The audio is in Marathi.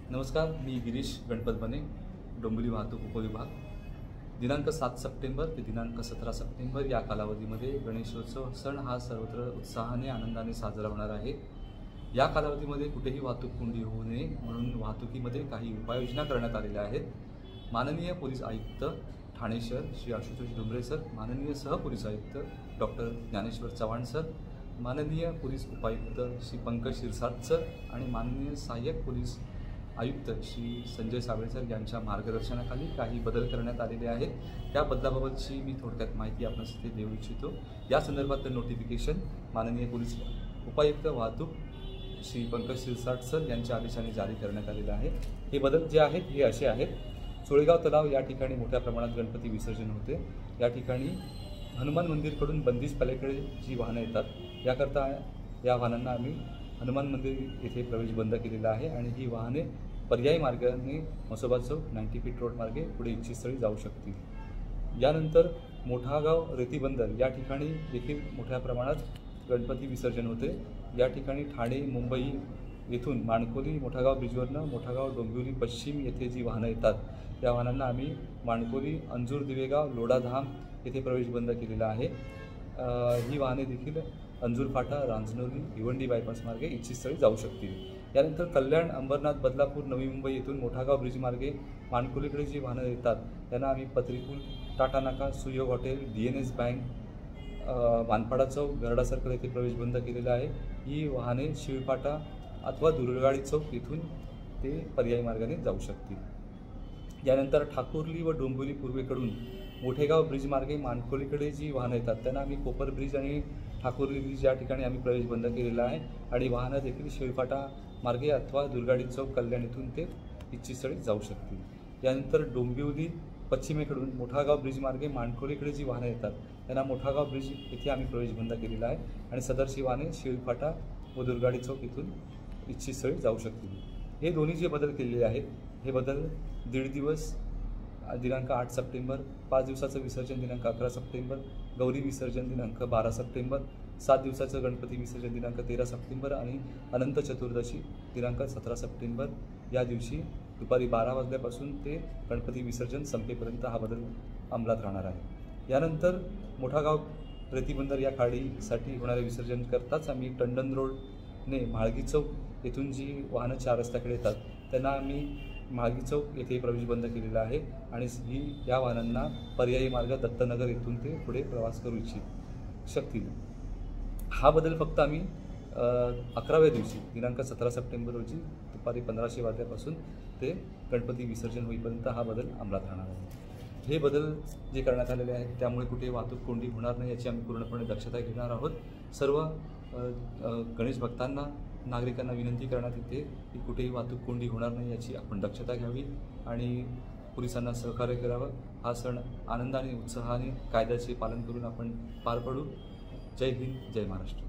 नमस्कार, मी गिरीश गणपत बने, डोंबिवली वाहतूक उपविभाग। दिनांक 7 सप्टेंबर ते दिनांक 17 सप्टेंबर या कालावधीमध्ये गणेशोत्सव सण हा सर्वत्र उत्साहाने आनंदाने साजरा होणार आहे। या कालावधीमध्ये कुठेही वाहतूक कोंडी होऊ नये म्हणून वाहतुकीमध्ये काही उपाययोजना करण्यात आलेल्या आहेत। माननीय पोलीस आयुक्त ठाणे शहर श्री आशुतोष डुमरे सर, माननीय सहपोलीस आयुक्त डॉक्टर ज्ञानेश्वर चव्हाण सर, माननीय पोलीस उपायुक्त श्री पंकज शिरसाट सर आणि माननीय सहाय्यक पोलीस आयुक्त श्री संजय साबळे सर यांच्या मार्गदर्शनाखाली काही बदल करण्यात आलेले आहेत। त्या बदलाबाबतची मी थोडक्यात माहिती आपणास इथे देऊ इच्छितो। या संदर्भात नोटिफिकेशन माननीय पोलीस उपायुक्त वाहतूक श्री पंकज शिरसाट सर यांच्या आदेशाने जारी करण्यात आलेलं आहे। हे बदल जे आहेत हे असे आहेत। चोळेगाव तलाव या ठिकाणी मोठ्या प्रमाणात गणपती विसर्जन होते। या ठिकाणी हनुमान मंदिरकडून बंदिश पलीकडे जी वाहनं येतात याकरता या वाहनांना आम्ही हनुमान मंदिर येथे प्रवेश बंद केलेला आहे आणि ही वाहने पर्यायी मार्गाने मसोबा चौक 90 फीट रोड मार्गे पुढे इच्छित स्थळी जाऊ शकतील। यानंतर मोठागाव रेती बंदर या ठिकाणी देखील मोठ्या प्रमाणात गणपती विसर्जन होते। या ठिकाणी ठाणे मुंबई येथून माणकोली मोठागाव ब्रिजवरनं मोठागाव डोंबिवली पश्चिम येथे जी वाहनं येतात या वाहनांना आम्ही माणकोली अंजूर दिवेगाव लोढाधाम येथे प्रवेश बंद केलेला आहे। ही वाहने देखील अंजूर फाटा रांजनोली भिवंडी बायपास मार्गे इच्छित स्थळी जाऊ शकतील। यानंतर कल्याण अंबरनाथ बदलापूर नवी मुंबई येथून मोठागाव ब्रिज मार्गे माणकोलीकडे जी वाहनं येतात त्यांना आम्ही पत्रीपूल टाटा नाका सुयोग हॉटेल DNS बँक मानपाडा चौक गरडा सर्कल येथे प्रवेश बंद केलेला आहे। ही वाहने शिळफाटा अथवा दुर्गाडी चौक येथून ते पर्यायी मार्गाने जाऊ शकतील। यानंतर ठाकुर्ली व डोंबिवली पूर्वेकडून मोठेगाव ब्रिज मार्गे माणकोलीकडे जी वाहनं येतात त्यांना आम्ही कोपर ब्रिज आणि ठाकुर्ली ब्रिज या ठिकाणी आम्ही प्रवेश बंद केलेला आहे आणि वाहनं देखील शिळफाटा मार्गे अथवा दुर्गाडी चौक कल्याण येथून ते इच्छित स्थळी जाऊ शकतील। यानंतर डोंबिवली पश्चिमेकडून मोठागाव ब्रिज मार्गे माणकोलीकडे जी वाहनं येतात त्यांना मोठागाव ब्रिज येथे आम्ही प्रवेश बंद केलेला आहे आणि सदरची वाहने शिळफाटा व दुर्गाडी चौक येथून इच्छित स्थळी जाऊ शकतील। हे दोन्ही जे बदल केलेले आहेत हे बदल 1.5 दिवस दिनांक 8 सप्टेंबर, 5 दिवसाचं विसर्जन दिनांक 11 सप्टेंबर, गौरी विसर्जन दिनांक 12 सप्टेंबर, 7 दिवसाचं गणपती विसर्जन दिनांक 13 सप्टेंबर आणि अनंत चतुर्दशी दिनांक 17 सप्टेंबर या दिवशी दुपारी 12 वाजल्यापासून ते गणपती विसर्जन संपेपर्यंत हा बदल अंमलात राहणार आहे। यानंतर मोठागाव रेतीबंदर या खाडीसाठी होणारे विसर्जन करताच आम्ही टंडन रोडने म्हाळगी चौक येथून जी वाहनं 4 रस्त्याकडे येतात त्यांना आम्ही म्हाळगी चौक येथे प्रवेश बंद केलेला आहे आणि या वाहनांना पर्यायी मार्ग दत्तनगर येथून ते पुढे प्रवास करू इच्छित शकतील। हा बदल फक्त आम्ही 11व्या दिवशी दिनांक 17 सप्टेंबर रोजी दुपारी 1500 वाजल्यापासून ते गणपती विसर्जन होईपर्यंत हा बदल अंमलात राहणार आहे। हे बदल जे करण्यात आलेले आहेत त्यामुळे कुठे वाहतूक कोंडी होणार नाही याची आम्ही पूर्णपणे दक्षता घेणार आहोत। सर्व गणेश भक्तांना नागरिकांना विनंती करण्यात येते की कुठेही वाहतूक कोंडी होणार नाही याची आपण दक्षता घ्यावी आणि पोलिसांना सहकार्य करावं। हा सण आनंदाने उत्साहाने कायद्याचे पालन करून आपण पार पाडू। जय हिंद, जय महाराष्ट्र।